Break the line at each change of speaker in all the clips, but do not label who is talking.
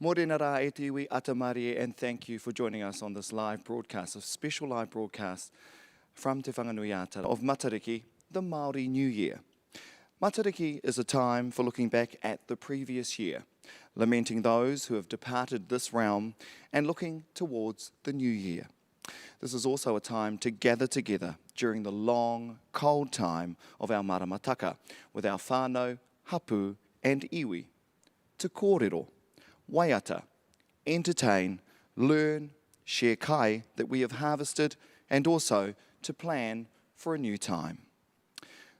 Morena rā e te iwi Atamari, and thank you for joining us on this live broadcast, a special live broadcast from Te Whanganui Ātara of Matariki, the Māori New Year. Matariki is a time for looking back at the previous year, lamenting those who have departed this realm and looking towards the new year. This is also a time to gather together during the long, cold time of our maramataka with our whānau, hapu and iwi, to kōrero, waiata, entertain, learn, share kai that we have harvested, and also to plan for a new time.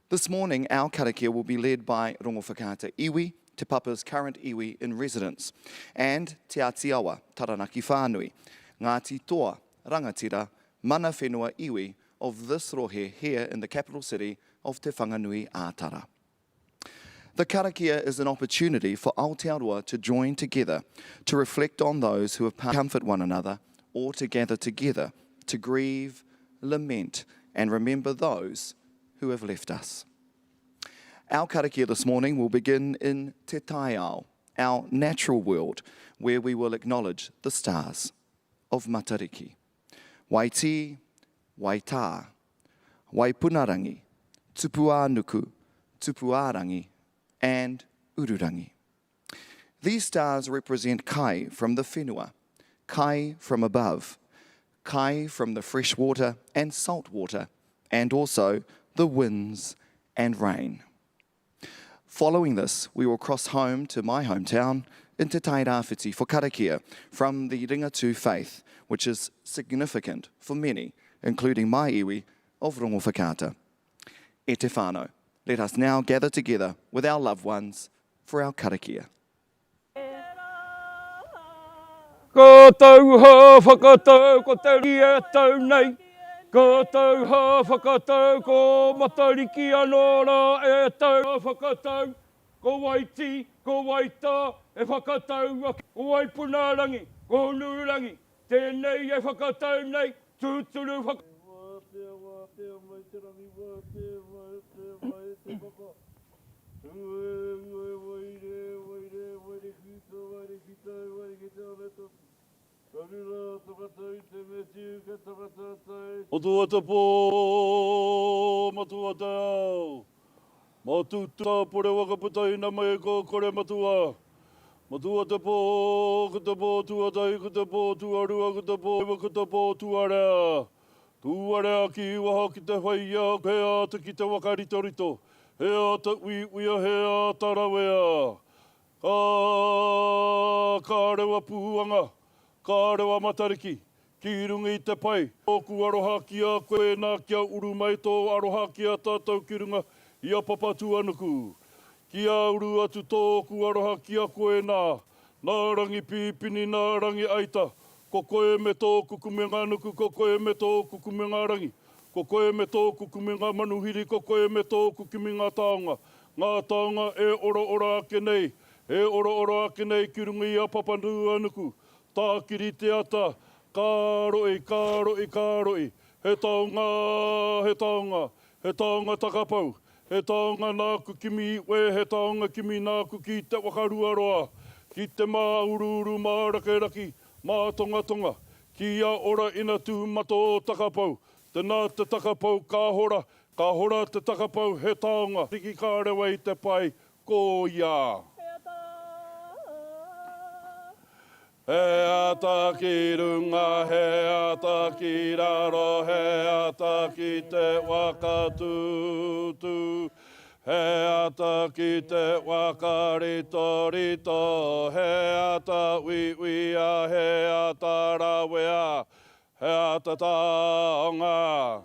This morning, our karakia will be led by Rongo Whakaata Iwi, Te Papa's current iwi in residence, and Te Atiawa, Taranaki Whānui, Ngāti Toa, Rangatira, Mana Whenua Iwi of this rohe here in the capital city of Te Whanganui Ātara. The karakia is an opportunity for Aotearoa to join together, to reflect on those who have comfort one another, or to gather together, to grieve, lament, and remember those who have left us. Our karakia this morning will begin in Te Taiao, our natural world, where we will acknowledge the stars of Matariki. Waiti, Waitā, Waipunarangi, Tupuanuku, Tupuarangi, and Ururangi. These stars represent kai from the whenua, kai from above, kai from the fresh water and salt water, and also the winds and rain. Following this, we will cross home to my hometown in Te Tairāwhiti for karakia from the Ringatu faith, which is significant for many, including my iwi of Rongo Whakaata. E te whānau. Let us now gather together with our loved ones for our karakia.
Ko tau ha whakatau ko te ria tēnei. Ko tau ha whakatau ko Matariki anō rā e tau ha whakatau. Ko waiti, ko waitā e whakatau. Ko ā-ipurangi, ko hono, tēnei e whakatau nei. Tūturu whakatau. Matua te pō, matua te ao. Mātou tā pore wakaputai na mai ko kore matua. Matua te pō, ko te pō tuatai, ko te pō tuarua, ko te pō, ko te pō tuarea. Tuarea ki waha ki te whaia, hea te ki te wakaritorito. Hea te uiuia, hea tarawea. Ka rewa puanga, ka rewa Matariki. Ki runga i te pai. Oku aroha kia koe nā kia uru mai tō aroha kia tātou ki runga i a papa tuanuku. Kia uru atu tōku aroha kia koe nā. Nā rangi pīpini, nā rangi aita. Ko koe me tō kukumenga nuku, ko koe me tō kukumenga rangi. Ko koe me tō kukumenga manuhiri, ko koe me tō kukumenga taonga. Ngā taonga e ora ake nei. E ora ake nei ki runga i a papa tuanuku. Tā kiri te ata. Ka roi, ka roi, ka roi. He taonga, he taonga. He taonga takapau. He taonga nāku kimi we, he taonga kimi nāku ki te wakarua roa. Ki te mā uru mā raki, mā tonga. Ki a ora ina tū mato takapau. Tēnā te takapau ka hora te takapau he taonga. Riki ka rewa i te pai, ko ia. He ata ki runga, he ata ki raro, he ata ki te wakatūtū. He ata ki te wakarito, he ata uiuia, he ata rawea, he ata taonga.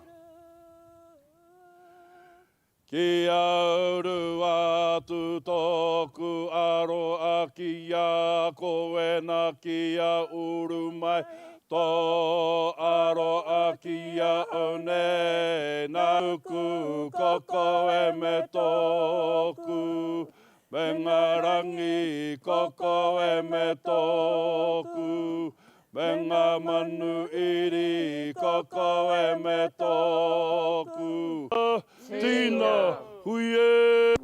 Ki auru atu tōku aro a ki a koe na ki a uru mai. Tō aro a ki a one na uku koko e me tōku. Me ngā rangi koko e me tōku. Me ngā manu iri koko e me tōku. Tina, huie!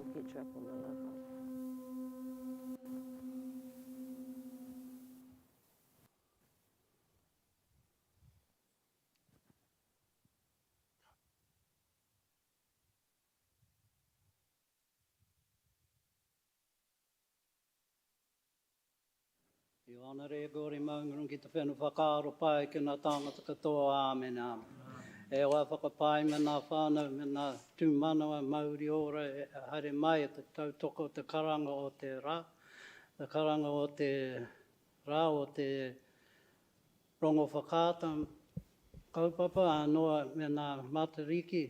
I ana re gori maungrung ki te whenu whakaaro pai ki nā tāngata katoa, āmen, āmen. E oa whakapai me nā whānau, me nā tūmanawa Māori ora e haere mai te tautoko te karanga o te rā. Te karanga o te rā o te rongo whakāta. Kaupapa anoa me nā Matariki.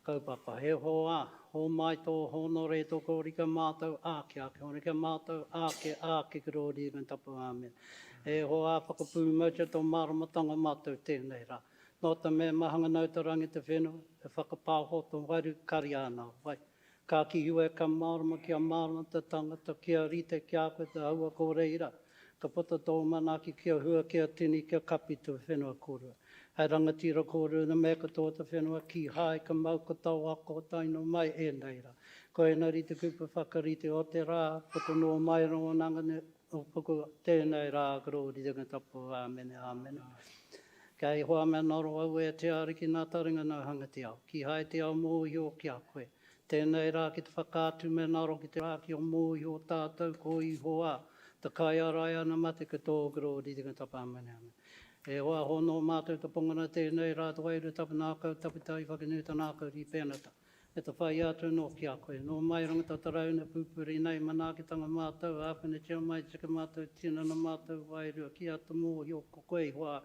Kaupapa he hoa, ho mai tō hono re tō rika mātou āke āke, ho rika mātou āke kirori ngā tapu āmen. E hoa whakapū mautia tō maramatanga mātou tēnei rā. Nō ta me mahanga nau te rangi te whenua, e whakapāho tō wairu kari ana, wai. Ka ki ue ka marama kia marama te tangata, kia rite kia koe te aua ko reira. Ka puta tō manaki kia hua, kia tini, kia kapi tō whenua kōrua. Hei rangatira kōrua na me katoa te whenua ki hai ka mau ka tau ako taino mai e nei rā. Ko e nari te kupa whakarite o te rā, puto no mai rongo nangane o puku tēnei rā karori te tapu āmene āmene. Kei hoa me noro au e te ariki nā taringa nau hanga te ao. Ki hai te ao mōhi o kia koe. Tēnei rā ki te whakātu me naro ki te rā ki o mōhi o tātou ko i hoa. Te kai arai ana mate ka tō karori te tapu āmene āmene. E hoa hono mātou te pongana tēnei rā te wairu tapu nākau taputai whakanuta nākau ri pēnata. E te whai atu no kia koe. No mai rangata tarauna pūpuri nei manākitanga mātou, āpene tia mai tika mātou tina na mātou wairu. Ki ata mōhi o koe hoa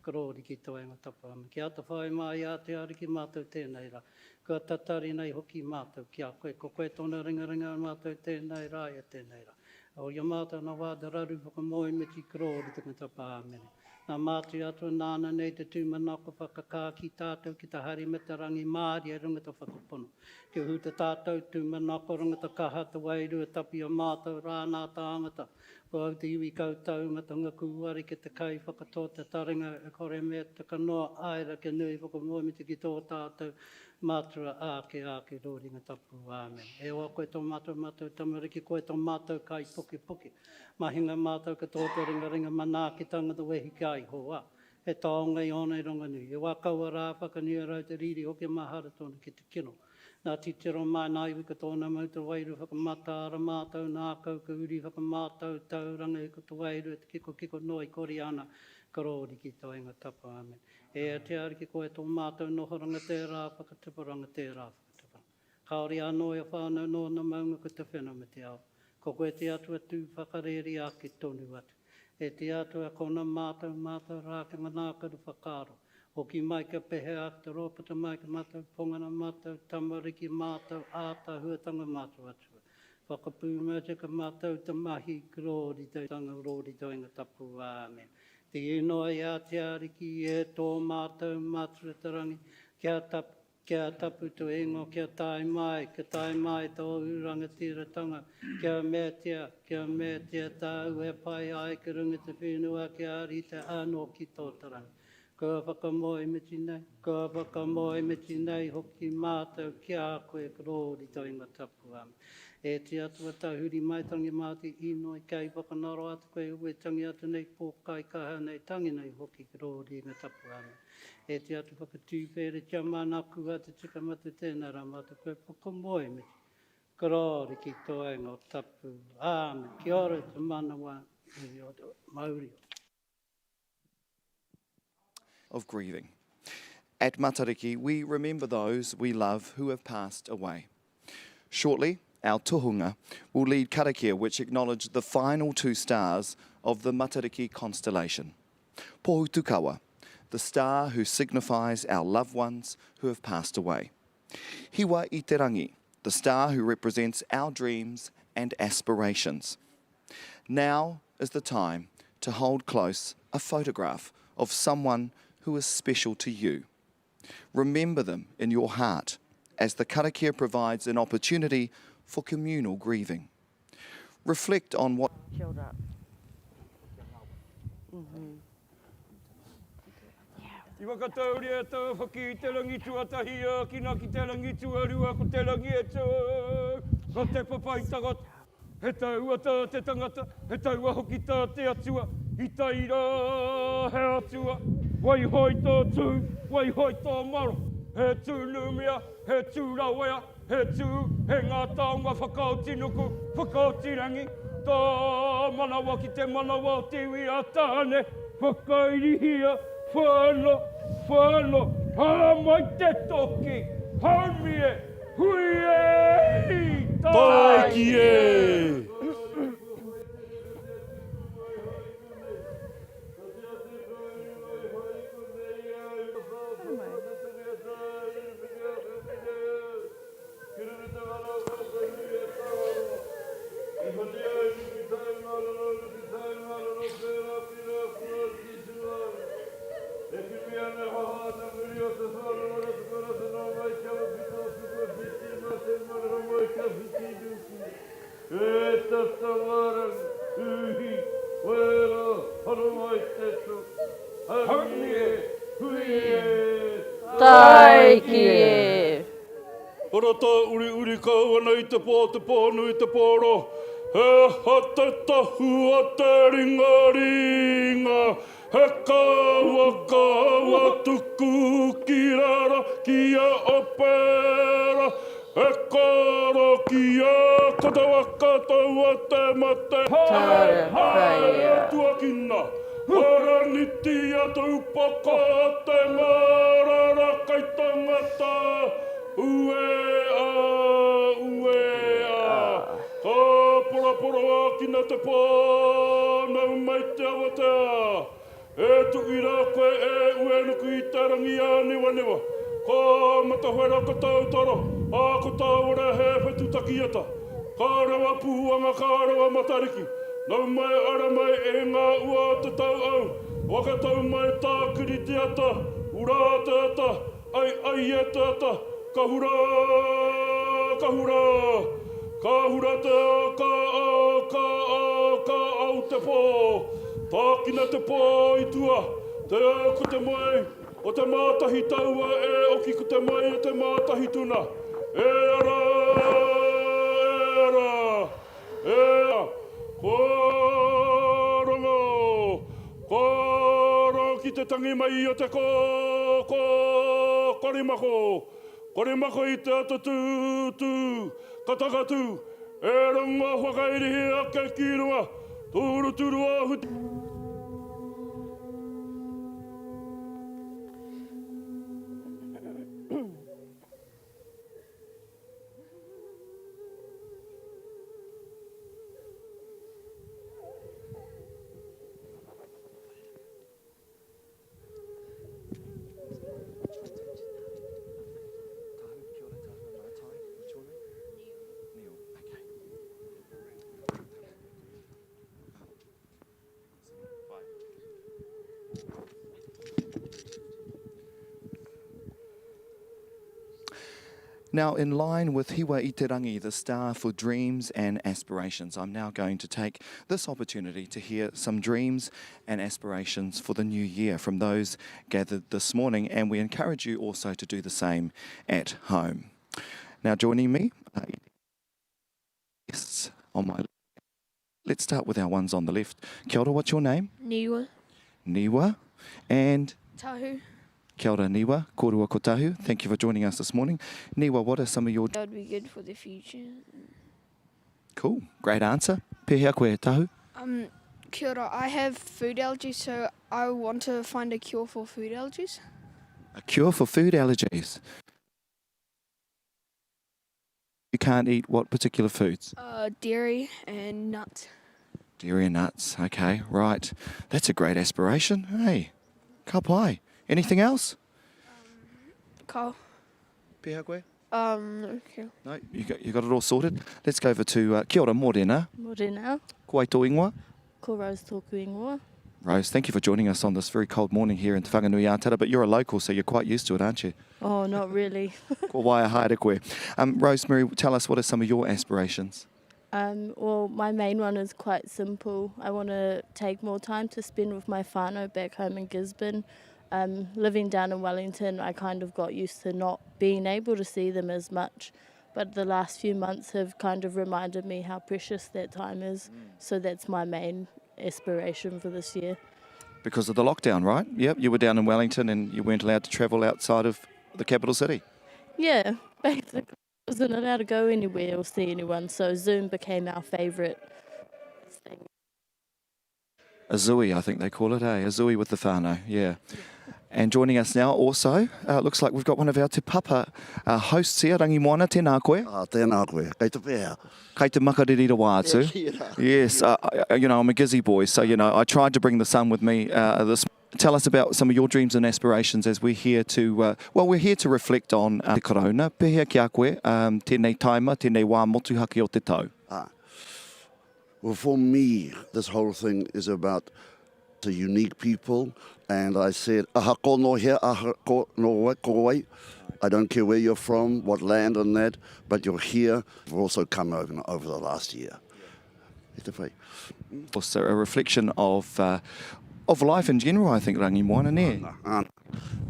karori ki toenga tapu ame. Ki ata whai mai a te ariki mātou tēnei rā. Kua tatari nei hoki mātou kia koe. Ko koe tōna ringa mātou tēnei rā e tēnei rā. O ia mātou na wāda raru whakamoi meti karori tika tapu amene. Nā mātu atu nāna nei te tūmanako whakakā ki tātou ki te hari me te rangi māri e rungata whakapono. Ki hu te tātou tūmanako rungata kaha te wairu e tapi o mātou rā nā tāngata. Ko au te iwi kautau ngata ngaku wari ki te kai whakatō te taringa e kore me te kanoa aira ke nui whakamoimiti ki tō tātou mātua āke rori ngā tapu āmen. E oa koe tō mātou tamariki, koe tō mātou kai puki. Mahinga mātou ka tō ringa manākitanga te wehi kai hoa. He taonga i onei ronganui. E wā kaua rā whakanua rau te riri Hokinga Mahara tōna ki te kino. Nā titiro mai nā iwi ka tōna mauta wairu whakamata ara mātou nā kau ka uri whakamātou tauranga e ka tō wairu e te kiko noi kori ana karori ki toenga tapu ame. E te ariki koe tō mātou nohoranga tērā whakatiparanga tērā whakatiparanga. Kaori anō e whānau no na maunga ko te whenua me te ao. Ko koe te atua tū whakareri a ki tonu atu. E te atua kona mātou rā ki manākaru whakaro. Hoki mai ka pehe a te rōpata mai ka mātou pongana mātou tamariki mātou āta huatanga mātou atua. Whakapū mauta ka mātou te mahi karori tanga rori toenga tapu āmen. Te inoa i a te ariki e tō mātou mātuatarangi kia tapu tu ingo kia tai mai tō uranga tiratanga kia mētia tāu e pai ai ka runga te whenua kia ari te anō ki tō tarangi. Kua whakamoi miti nei hoki mātou kia koe karori toenga tapu ame. E te atua tahuri mai tangi māti ino i kei whakanaro atu koe ue tangi atu nei pōkai kaha nei tangi nei hoki karori ngā tapu ame. E te atu whakatūpere kia mānaku atu tika matu tēnā rā mātou koe whakamoi miti. Karori ki toenga tapu ame. Kia ora te manawa Māori.
Of grieving. At Matariki, we remember those we love who have passed away. Shortly, our tohunga will lead karakia, which acknowledge the final 2 stars of the Matariki constellation. Pohutukawa, the star who signifies our loved ones who have passed away. Ā-ipurangi, the star who represents our dreams and aspirations. Now is the time to hold close a photograph of someone who is special to you. Remember them in your heart as the karakia provides an opportunity for communal grieving. Reflect on what...
I wakatauri e tau whaki i te rangi tuatahi a kina ki te rangi tuarua ko te rangi e tau. Ko te papa i tagata, he tau ata te tangata, he tau ahoki tā te atua, i taira he atua. Wai hoi tō tū, wai hoi tō maro, he tū lumia, he tū rawea, he tū, he ngā taonga whakauti nuku, whakauti rangi. Tā manawa ki te manawa o te iwi a tāne, whakairihia, whānau, whānau, mai te toki, haumie, hui e, taiki e.
Taiki e.
Ora tā uri uri kauana i te pōnu i te pōro. He hata tahu a te ringa ringa. He kawa tuku ki rara ki a opera. He karakia katawaka taua te mate. Hai tuakina. Haraniti a taupaka te ngarara kai tangata. Ue a, ka pora a kina te pānau mai te awatea. E tuki rā koe e ue nuku i tarangi a niwa. Ka matawhera ka tautara, a ko tāwara he whetutaki ata. Ka rawa puanga, ka rawa matariki. Nau mai ara mai e ngā ua te tau au. Waka tau mai tā kiri te ata, ura te ata, ai e te ata. Ka hura te ka au te pō. Tākina te pō i tua, te au ko te mai, o te mātahi taua e oki ko te mai o te mātahi tuna. E ara, kōranga ki te tangi mai o te korimako. Korimako i te ata tū, katakatū, e runga whakairihi ake ki runga, tūru ahu.
Now, in line with Hiwa ā-ipurangi, the star for dreams and aspirations, I'm now going to take this opportunity to hear some dreams and aspirations for the new year from those gathered this morning, and we encourage you also to do the same at home. Now, joining me, guests on my left. Let's start with our ones on the left. Kia ora, what's your name?
Niwa.
Niwa. And?
Tahu.
Kia ora, Niwa. Korua ko tahu. Thank you for joining us this morning. Niwa, what are some of your...
That would be good for the future.
Cool. Great answer. Pehea koe, Tahu?
Kia ora. I have food allergies, so I want to find a cure for food allergies.
A cure for food allergies. You can't eat what particular foods?
Dairy and nuts.
Dairy and nuts. Okay, right. That's a great aspiration. Hey, ka pai. Anything else?
Ko.
Pehea koe?
Okay.
No, you got it all sorted. Let's go over to kia ora, morena.
Morena.
Ko ai tō ingoa.
Ko Rose tōku ingoa.
Rose, thank you for joining us on this very cold morning here in Te Whanganui-a-Tara, but you're a local, so you're quite used to it, aren't you?
Oh, not really.
Ko waia haere koe. Rosemary, tell us, what are some of your aspirations?
Well, my main one is quite simple. I want to take more time to spend with my whānau back home in Gisborne. Living down in Wellington, I kind of got used to not being able to see them as much. But the last few months have kind of reminded me how precious that time is. So that's my main aspiration for this year.
Because of the lockdown, right? Yep, you were down in Wellington and you weren't allowed to travel outside of the capital city.
Yeah, basically. I wasn't allowed to go anywhere or see anyone, so Zoom became our favourite
A zui, I think they call it, A zui with the whānau, yeah. And joining us now also, looks like we've got one of our te papa hosts here, Rangi Moana, tēnā koe.
Tēnā koe, kei te pēhea.
Kei te makariri ra wātu. Yes, I'm a Gizzy boy, so, I tried to bring the sun with me this. Tell us about some of your dreams and aspirations as we're here to, we're here to reflect on te korona. Pehea ki a koe, tēnei taima, tēnei wā motuhake o te tau.
Well, for me, this whole thing is about the unique people. And I said, aha kono here, aha kono kowai. I don't care where you're from, what land and that, but you're here. We've also come over the last year.
Also a reflection of life in general, I think, Rangi Moana, ne?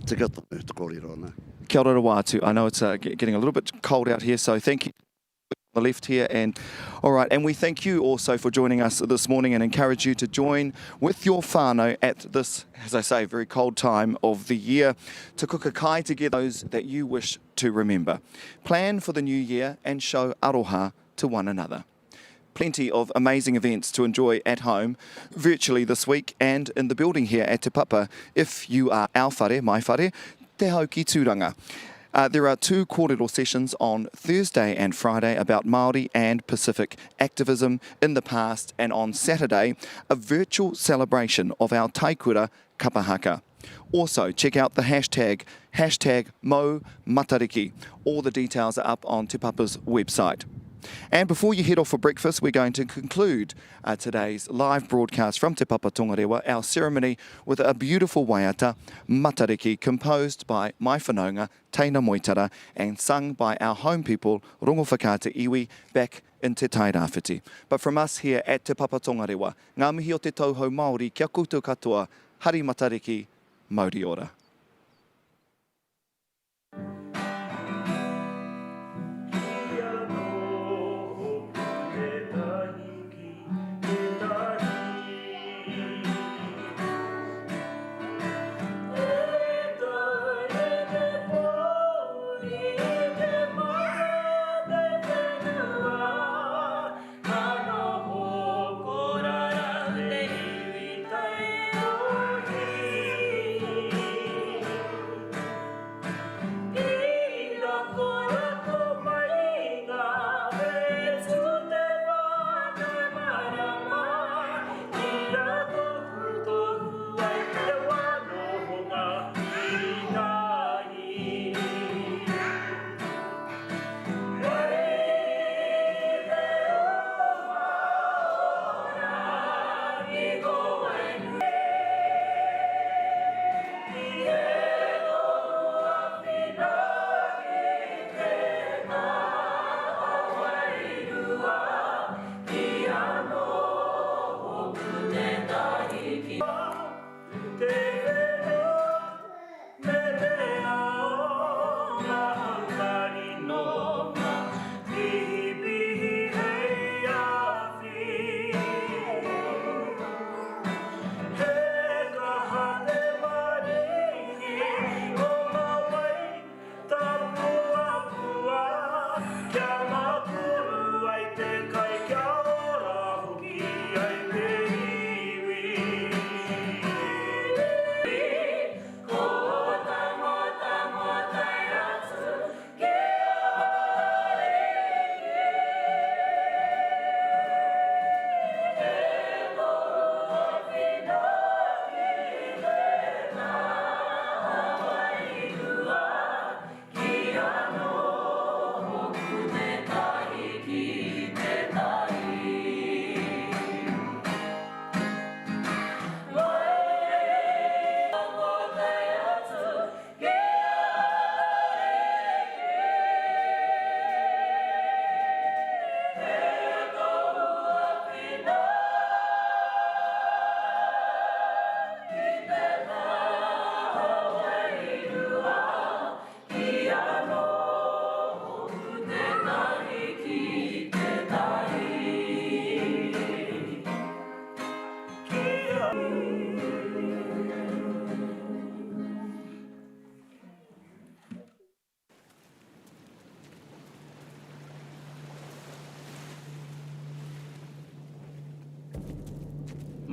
Te katoa, te kōrero, ne?
Kia ora wātu. I know it's getting a little bit cold out here, so thank you. The left here, and all right, and we thank you also for joining us this morning and encourage you to join with your whānau at this, as I say, very cold time of the year to cook a kai together, those that you wish to remember. Plan for the new year and show aroha to one another. Plenty of amazing events to enjoy at home, virtually this week, and in the building here at Te Papa, if you are our whare, my whare, te hau ki tūranga. There are 2 kōrero sessions on Thursday and Friday about Māori and Pacific activism in the past, and on Saturday, a virtual celebration of our taikura kapahaka. Also, check out the hashtag Mo Matariki. All the details are up on Te Papa's website. And before you head off for breakfast, we're going to conclude today's live broadcast from Te Papa Tongarewa, our ceremony with a beautiful waiata, Matariki, composed by my whanaunga, Teina Moitara, and sung by our home people, Rongo Whakaata Iwi, back in Te Tairāwhiti. But from us here at Te Papa Tongarewa, ngā mihi o te tauhou Māori, kia koutou katoa, Hari Matariki, Mauri ora.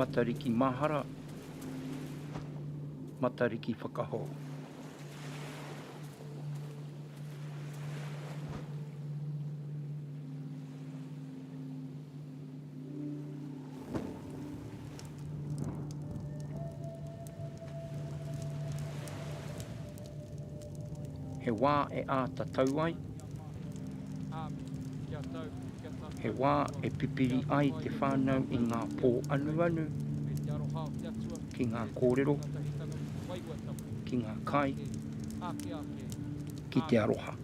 Matariki Mahara, Matariki whakaho. He wā e ā tatau ai. He wā e pipiri ai te whānau i ngā pō anu anu. Ki ngā kōrero, ki ngā kai, ki te aroha.